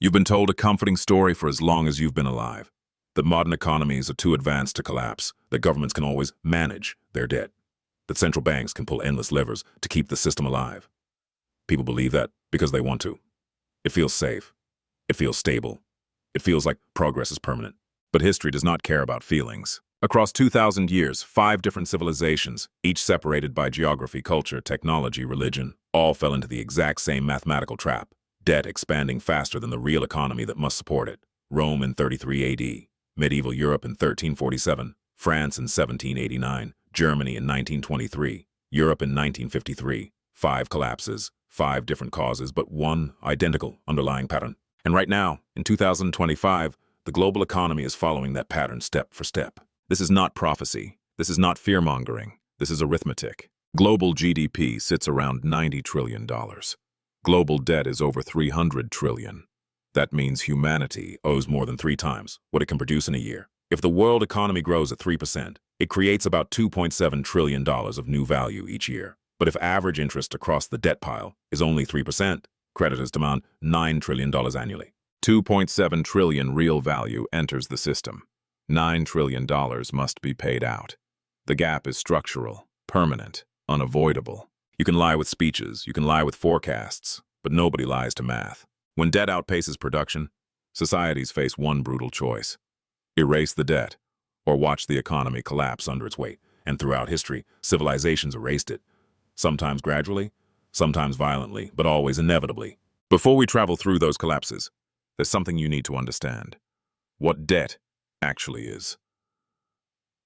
You've been told a comforting story for as long as you've been alive. That modern economies are too advanced to collapse, that governments can always manage their debt, that central banks can pull endless levers to keep the system alive. People believe that because they want to. It feels safe. It feels stable. It feels like progress is permanent. But history does not care about feelings. Across 2,000 years, 5 different civilizations, each separated by geography, culture, technology, religion, all fell into the exact same mathematical trap. Debt expanding faster than the real economy that must support it. Rome in 33 AD, medieval Europe in 1347, France in 1789, Germany in 1923, Europe in 1953. 5 collapses, 5 different causes, but one identical underlying pattern. And right now, in 2025, the global economy is following that pattern step for step. This is not prophecy. This is not fear-mongering. This is arithmetic. Global GDP sits around $90 trillion. Global debt is over $300 trillion. That means humanity owes more than 3 times what it can produce in a year. If the world economy grows at 3%, it creates about $2.7 trillion of new value each year. But if average interest across the debt pile is only 3%, creditors demand $9 trillion annually. $2.7 trillion real value enters the system. $9 trillion must be paid out. The gap is structural, permanent, unavoidable. You can lie with speeches, you can lie with forecasts, but nobody lies to math. When debt outpaces production, societies face one brutal choice: erase the debt, or watch the economy collapse under its weight. And throughout history, civilizations erased it. Sometimes gradually, sometimes violently, but always inevitably. Before we travel through those collapses, there's something you need to understand. What debt actually is.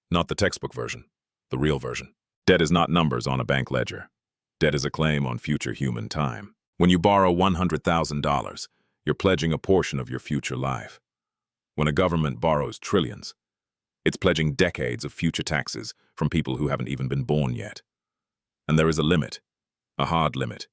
Not the textbook version, the real version. Debt is not numbers on a bank ledger. Debt is a claim on future human time. When you borrow $100,000, you're pledging a portion of your future life. When a government borrows trillions, it's pledging decades of future taxes from people who haven't even been born yet. And there is a limit, a hard limit,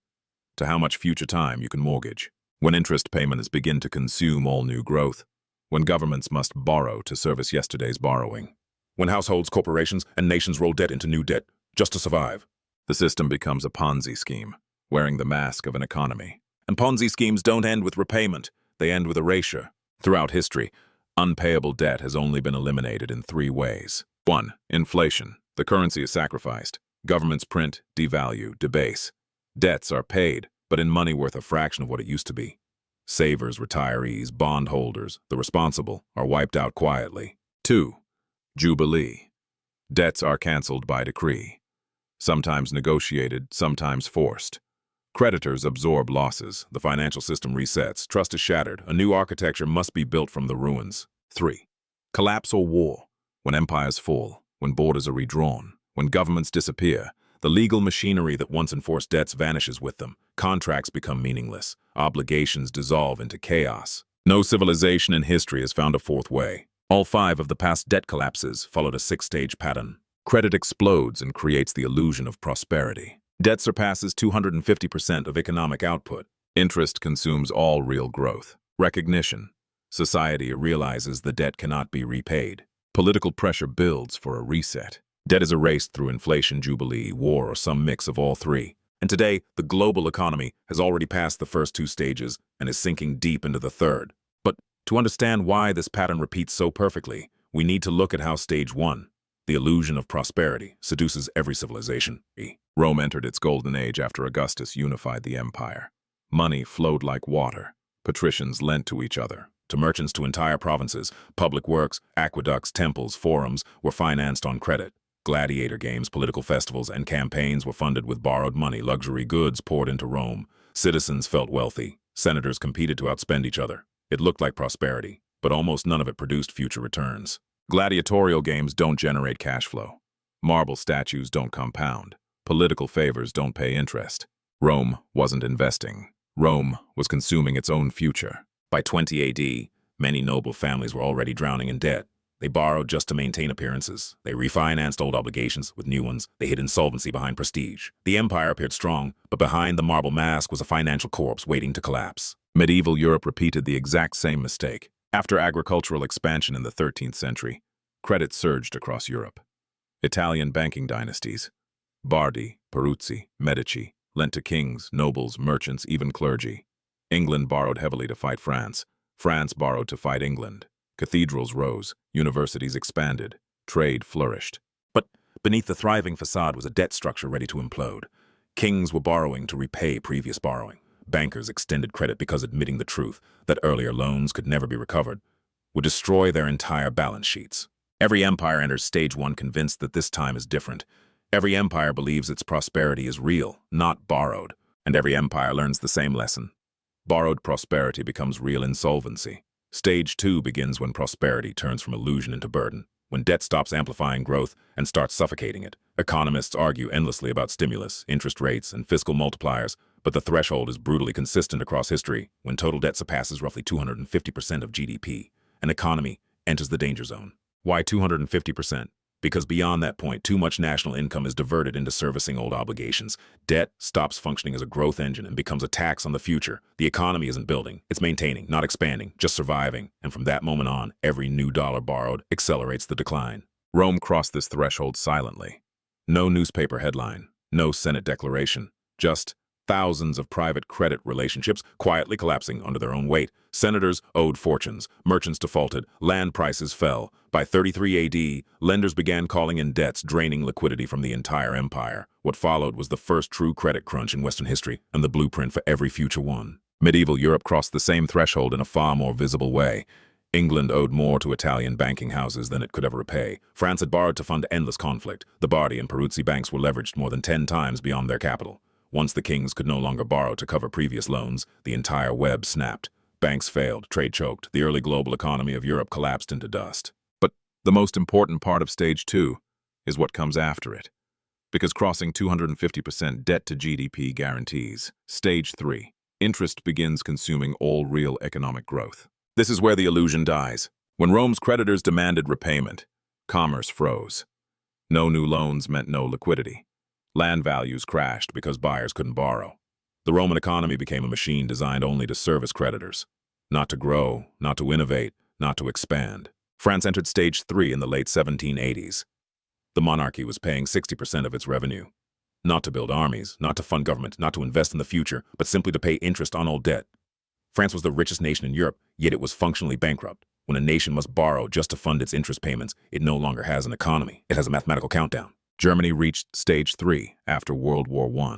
to how much future time you can mortgage. When interest payments begin to consume all new growth, when governments must borrow to service yesterday's borrowing, when households, corporations, and nations roll debt into new debt just to survive, the system becomes a Ponzi scheme, wearing the mask of an economy. And Ponzi schemes don't end with repayment, they end with erasure. Throughout history, unpayable debt has only been eliminated in 3 ways. 1. Inflation. The currency is sacrificed. Governments print, devalue, debase. Debts are paid, but in money worth a fraction of what it used to be. Savers, retirees, bondholders, the responsible, are wiped out quietly. 2. Jubilee. Debts are canceled by decree. Sometimes negotiated, sometimes forced. Creditors absorb losses, the financial system resets, trust is shattered, a new architecture must be built from the ruins. 3. Collapse or war. When empires fall, when borders are redrawn, when governments disappear, the legal machinery that once enforced debts vanishes with them. Contracts become meaningless. Obligations dissolve into chaos. No civilization in history has found a 4th way. All 5 of the past debt collapses followed a 6-stage pattern. Credit explodes and creates the illusion of prosperity. Debt surpasses 250% of economic output. Interest consumes all real growth. Recognition. Society realizes the debt cannot be repaid. Political pressure builds for a reset. Debt is erased through inflation, jubilee, war, or some mix of all 3. And today, the global economy has already passed the first 2 stages and is sinking deep into the 3rd. But to understand why this pattern repeats so perfectly, we need to look at how stage 1, the illusion of prosperity, seduces every civilization. Rome entered its golden age after Augustus unified the empire. Money flowed like water. Patricians lent to each other, to merchants, to entire provinces. Public works, aqueducts, temples, forums were financed on credit. Gladiator games, political festivals, and campaigns were funded with borrowed money. Luxury goods poured into Rome. Citizens felt wealthy. Senators competed to outspend each other. It looked like prosperity, but almost none of it produced future returns. Gladiatorial games don't generate cash flow. Marble statues don't compound. Political favors don't pay interest. Rome wasn't investing. Rome was consuming its own future. By 20 AD, many noble families were already drowning in debt. They borrowed just to maintain appearances. They refinanced old obligations with new ones. They hid insolvency behind prestige. The empire appeared strong, but behind the marble mask was a financial corpse waiting to collapse. Medieval Europe repeated the exact same mistake. After agricultural expansion in the 13th century, credit surged across Europe. Italian banking dynasties, Bardi, Peruzzi, Medici, lent to kings, nobles, merchants, even clergy. England borrowed heavily to fight France. France borrowed to fight England. Cathedrals rose, universities expanded, trade flourished. But beneath the thriving facade was a debt structure ready to implode. Kings were borrowing to repay previous borrowing. Bankers extended credit because admitting the truth that earlier loans could never be recovered would destroy their entire balance sheets. Every empire enters stage one convinced that this time is different. Every empire believes its prosperity is real, not borrowed. And every empire learns the same lesson. Borrowed prosperity becomes real insolvency. Stage two begins when prosperity turns from illusion into burden, when debt stops amplifying growth and starts suffocating it. Economists argue endlessly about stimulus, interest rates, and fiscal multipliers, but the threshold is brutally consistent across history when total debt surpasses roughly 250% of GDP. An economy enters the danger zone. Why 250%? Because beyond that point, too much national income is diverted into servicing old obligations. Debt stops functioning as a growth engine and becomes a tax on the future. The economy isn't building, it's maintaining, not expanding, just surviving. And from that moment on, every new dollar borrowed accelerates the decline. Rome crossed this threshold silently. No newspaper headline, no Senate declaration, just thousands of private credit relationships quietly collapsing under their own weight. Senators owed fortunes, merchants defaulted, land prices fell. By 33 AD, lenders began calling in debts, draining liquidity from the entire empire. What followed was the first true credit crunch in Western history and the blueprint for every future one. Medieval Europe crossed the same threshold in a far more visible way. England owed more to Italian banking houses than it could ever repay. France had borrowed to fund endless conflict. The Bardi and Peruzzi banks were leveraged more than 10 times beyond their capital. Once the kings could no longer borrow to cover previous loans, the entire web snapped. Banks failed, trade choked, the early global economy of Europe collapsed into dust. But the most important part of stage two is what comes after it. Because crossing 250% debt to GDP guarantees stage three. Interest begins consuming all real economic growth. This is where the illusion dies. When Rome's creditors demanded repayment, commerce froze. No new loans meant no liquidity. Land values crashed because buyers couldn't borrow. The Roman economy became a machine designed only to service creditors, not to grow, not to innovate, not to expand. France entered stage three in the late 1780s. The monarchy was paying 60% of its revenue. Not to build armies, not to fund government, not to invest in the future, but simply to pay interest on old debt. France was the richest nation in Europe, yet it was functionally bankrupt. When a nation must borrow just to fund its interest payments, it no longer has an economy. It has a mathematical countdown. Germany reached stage three after World War I.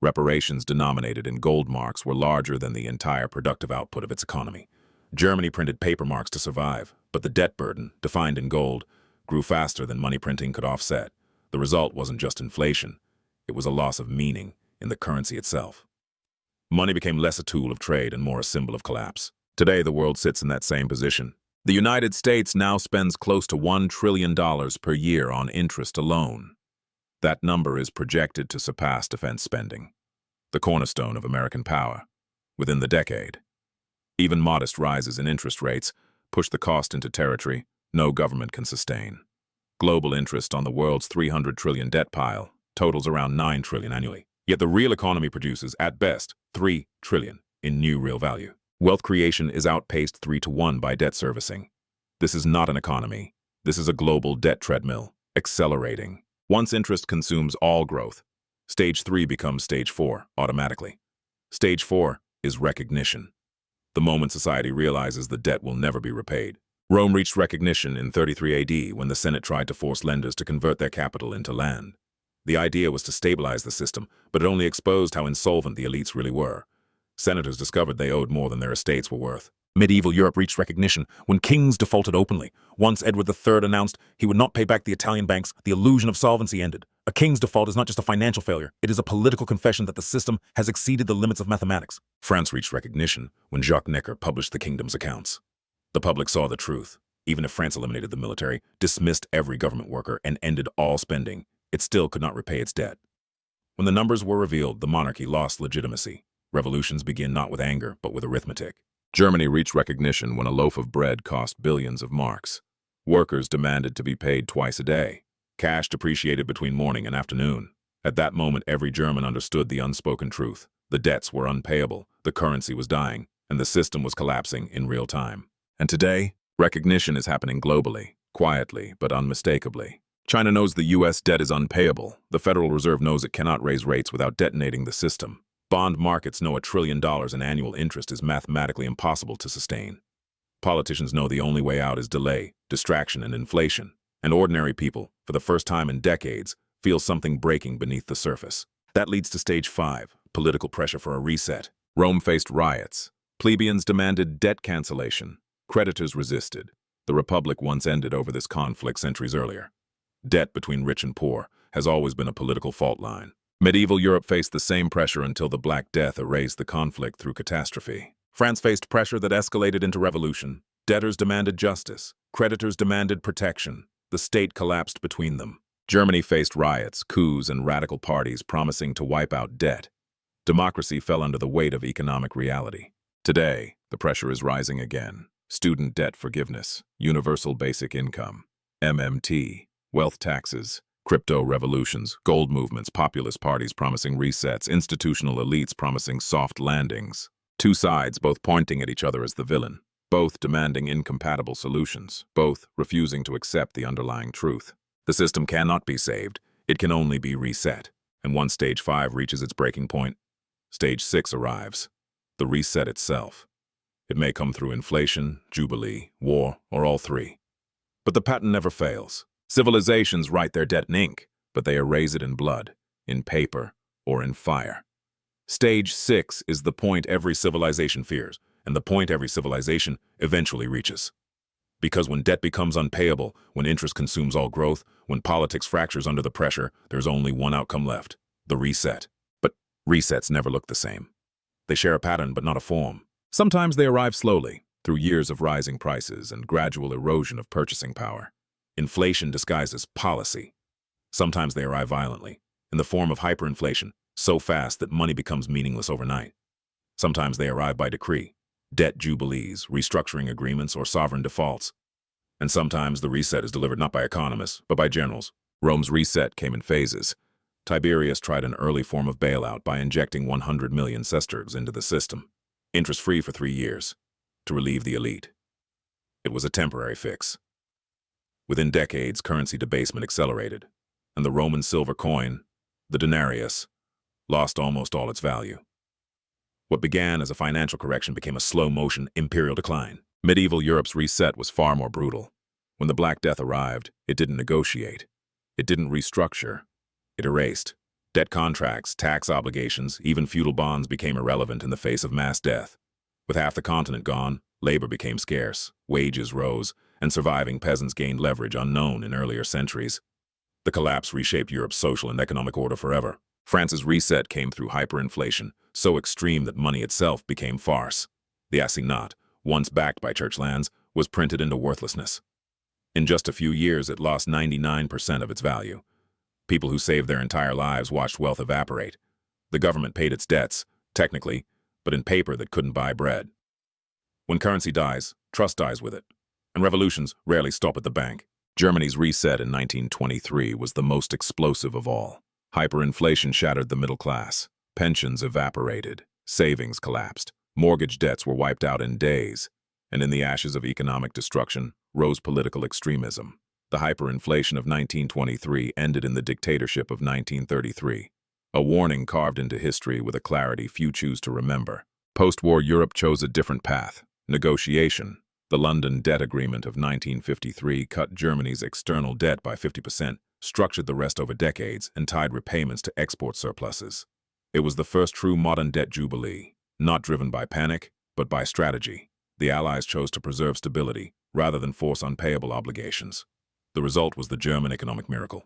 Reparations denominated in gold marks were larger than the entire productive output of its economy. Germany printed paper marks to survive, but the debt burden, defined in gold, grew faster than money printing could offset. The result wasn't just inflation. It was a loss of meaning in the currency itself. Money became less a tool of trade and more a symbol of collapse. Today, the world sits in that same position. The United States now spends close to $1 trillion per year on interest alone. That number is projected to surpass defense spending, the cornerstone of American power, within the decade. Even modest rises in interest rates push the cost into territory no government can sustain. Global interest on the world's $300 trillion debt pile totals around $9 trillion annually. Yet the real economy produces, at best, $3 trillion in new real value. Wealth creation is outpaced 3 to 1 by debt servicing. This is not an economy. This is a global debt treadmill, accelerating. Once interest consumes all growth, stage 3 becomes stage 4 automatically. Stage 4 is recognition. The moment society realizes the debt will never be repaid. Rome reached recognition in 33 AD when the Senate tried to force lenders to convert their capital into land. The idea was to stabilize the system, but it only exposed how insolvent the elites really were. Senators discovered they owed more than their estates were worth. Medieval Europe reached recognition when kings defaulted openly. Once Edward III announced he would not pay back the Italian banks, the illusion of solvency ended. A king's default is not just a financial failure, it is a political confession that the system has exceeded the limits of mathematics. France reached recognition when Jacques Necker published the kingdom's accounts. The public saw the truth. Even if France eliminated the military, dismissed every government worker, and ended all spending, it still could not repay its debt. When the numbers were revealed, the monarchy lost legitimacy. Revolutions begin not with anger, but with arithmetic. Germany reached recognition when a loaf of bread cost billions of marks. Workers demanded to be paid twice a day. Cash depreciated between morning and afternoon. At that moment, every German understood the unspoken truth. The debts were unpayable, the currency was dying, and the system was collapsing in real time. And today, recognition is happening globally, quietly but unmistakably. China knows the U.S. debt is unpayable. The Federal Reserve knows it cannot raise rates without detonating the system. Bond markets know $1 trillion in annual interest is mathematically impossible to sustain. Politicians know the only way out is delay, distraction, and inflation. And ordinary people, for the first time in decades, feel something breaking beneath the surface. That leads to stage 5, political pressure for a reset. Rome faced riots. Plebeians demanded debt cancellation. Creditors resisted. The Republic once ended over this conflict centuries earlier. Debt between rich and poor has always been a political fault line. Medieval Europe faced the same pressure until the Black Death erased the conflict through catastrophe. France faced pressure that escalated into revolution. Debtors demanded justice. Creditors demanded protection. The state collapsed between them. Germany faced riots, coups, and radical parties promising to wipe out debt. Democracy fell under the weight of economic reality. Today, the pressure is rising again. Student debt forgiveness, universal basic income, MMT, wealth taxes, crypto revolutions, gold movements, populist parties promising resets, institutional elites promising soft landings. Two sides, both pointing at each other as the villain, both demanding incompatible solutions, both refusing to accept the underlying truth. The system cannot be saved, it can only be reset. And once stage 5 reaches its breaking point, stage 6 arrives, the reset itself. It may come through inflation, jubilee, war, or all three. But the pattern never fails. Civilizations write their debt in ink, but they erase it in blood, in paper, or in fire. Stage 6 is the point every civilization fears, and the point every civilization eventually reaches. Because when debt becomes unpayable, when interest consumes all growth, when politics fractures under the pressure, there's only one outcome left: the reset. But resets never look the same. They share a pattern but not a form. Sometimes they arrive slowly, through years of rising prices and gradual erosion of purchasing power. Inflation disguised as policy. Sometimes they arrive violently, in the form of hyperinflation, so fast that money becomes meaningless overnight. Sometimes they arrive by decree, debt jubilees, restructuring agreements, or sovereign defaults. And sometimes the reset is delivered not by economists, but by generals. Rome's reset came in phases. Tiberius tried an early form of bailout by injecting 100 million sesterces into the system, interest-free for 3 years, to relieve the elite. It was a temporary fix. Within decades, currency debasement accelerated, and the Roman silver coin, the denarius, lost almost all its value. What began as a financial correction became a slow-motion imperial decline. Medieval Europe's reset was far more brutal. When the Black Death arrived, it didn't negotiate. It didn't restructure. It erased. Debt contracts, tax obligations, even feudal bonds became irrelevant in the face of mass death. With half the continent gone, labor became scarce, wages rose, and surviving peasants gained leverage unknown in earlier centuries. The collapse reshaped Europe's social and economic order forever. France's reset came through hyperinflation, so extreme that money itself became farce. The assignat, once backed by church lands, was printed into worthlessness. In just a few years, it lost 99% of its value. People who saved their entire lives watched wealth evaporate. The government paid its debts, technically, but in paper that couldn't buy bread. When currency dies, trust dies with it, and revolutions rarely stop at the bank. Germany's reset in 1923 was the most explosive of all. Hyperinflation shattered the middle class. Pensions evaporated. Savings collapsed. Mortgage debts were wiped out in days. And in the ashes of economic destruction rose political extremism. The hyperinflation of 1923 ended in the dictatorship of 1933. A warning carved into history with a clarity few choose to remember. Post-war Europe chose a different path: negotiation. The London Debt Agreement of 1953 cut Germany's external debt by 50%, structured the rest over decades, and tied repayments to export surpluses. It was the first true modern debt jubilee, not driven by panic, but by strategy. The Allies chose to preserve stability, rather than force unpayable obligations. The result was the German economic miracle,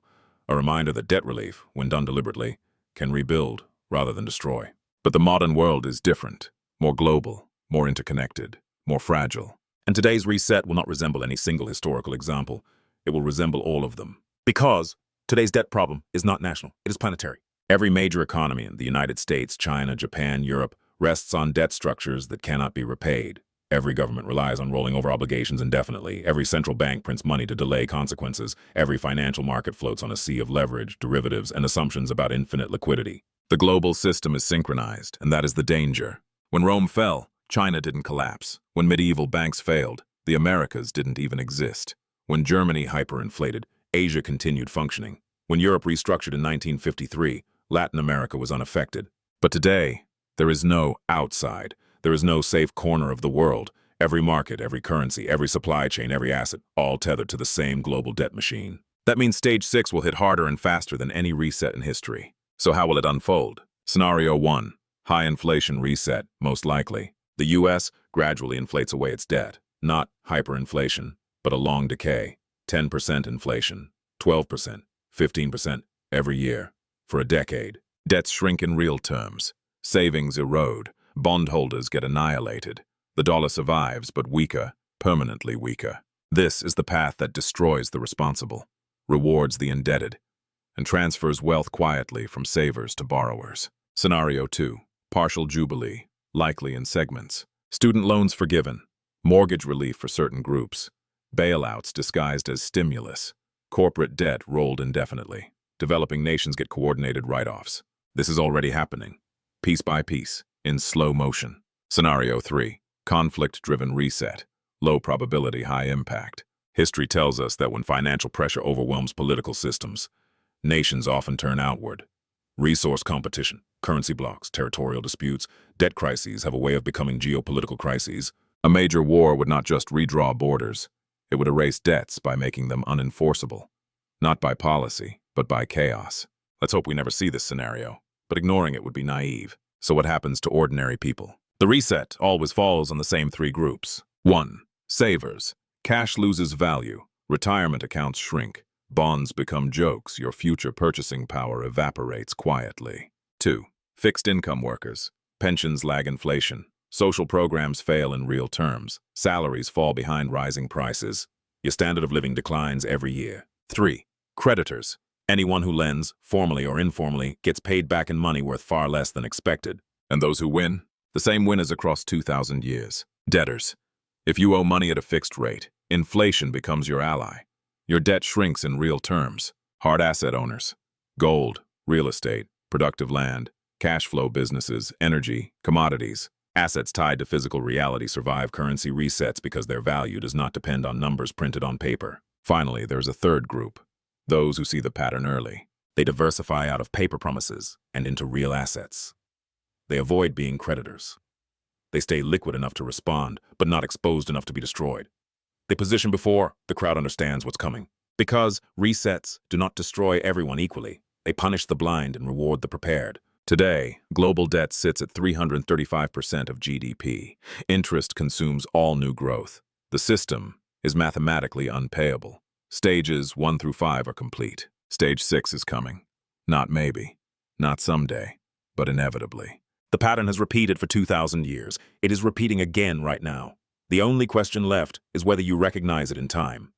a reminder that debt relief, when done deliberately, can rebuild rather than destroy. But the modern world is different, more global, more interconnected, more fragile. And today's reset will not resemble any single historical example. It will resemble all of them. Because today's debt problem is not national, it is planetary. Every major economy in the United States, China, Japan, Europe rests on debt structures that cannot be repaid. Every government relies on rolling over obligations indefinitely. Every central bank prints money to delay consequences. Every financial market floats on a sea of leverage, derivatives, and assumptions about infinite liquidity. The global system is synchronized, and that is the danger. When Rome fell, China didn't collapse. When medieval banks failed, the Americas didn't even exist. When Germany hyperinflated, Asia continued functioning. When Europe restructured in 1953, Latin America was unaffected. But today, There is no outside. There is no safe corner of the world. Every market, every currency, every supply chain, every asset, all tethered to the same global debt machine. That means stage 6 will hit harder and faster than any reset in history. So how will it unfold? Scenario 1. High inflation reset, most likely. The U.S. gradually inflates away its debt. Not hyperinflation, but a long decay. 10% inflation, 12%, 15% every year, for a decade. Debts shrink in real terms. Savings erode. Bondholders get annihilated. The dollar survives, but weaker, permanently weaker. This is the path that destroys the responsible, rewards the indebted, and transfers wealth quietly from savers to borrowers. Scenario 2. Partial jubilee, likely in segments. Student loans forgiven. Mortgage relief for certain groups. Bailouts disguised as stimulus. Corporate debt rolled indefinitely. Developing nations get coordinated write-offs. This is already happening, piece by piece, in slow motion. Scenario 3. Conflict-driven reset. Low probability, high impact. History tells us that when financial pressure overwhelms political systems, nations often turn outward. Resource competition, currency blocks, territorial disputes, debt crises have a way of becoming geopolitical crises. A major war would not just redraw borders. It would erase debts by making them unenforceable. Not by policy, but by chaos. Let's hope we never see this scenario, but ignoring it would be naive. So what happens to ordinary people? The reset always falls on the same 3 groups. 1. Savers. Cash loses value. Retirement accounts shrink. Bonds become jokes. Your future purchasing power evaporates quietly. 2. Fixed income workers. Pensions lag inflation. Social programs fail in real terms. Salaries fall behind rising prices. Your standard of living declines every year. 3. Creditors. Anyone who lends, formally or informally, gets paid back in money worth far less than expected. And those who win? The same winners across 2,000 years. Debtors. If you owe money at a fixed rate, inflation becomes your ally. Your debt shrinks in real terms. Hard asset owners. Gold, real estate, productive land, cash flow businesses, energy, commodities. Assets tied to physical reality survive currency resets because their value does not depend on numbers printed on paper. Finally, there's a third group. Those who see the pattern early. They diversify out of paper promises and into real assets. They avoid being creditors. They stay liquid enough to respond, but not exposed enough to be destroyed. They position before the crowd understands what's coming. Because resets do not destroy everyone equally. They punish the blind and reward the prepared. Today, global debt sits at 335% of GDP. Interest consumes all new growth. The system is mathematically unpayable. Stages 1 through 5 are complete. Stage 6 is coming. Not maybe, not someday, but inevitably. The pattern has repeated for 2,000 years. It is repeating again right now. The only question left is whether you recognize it in time.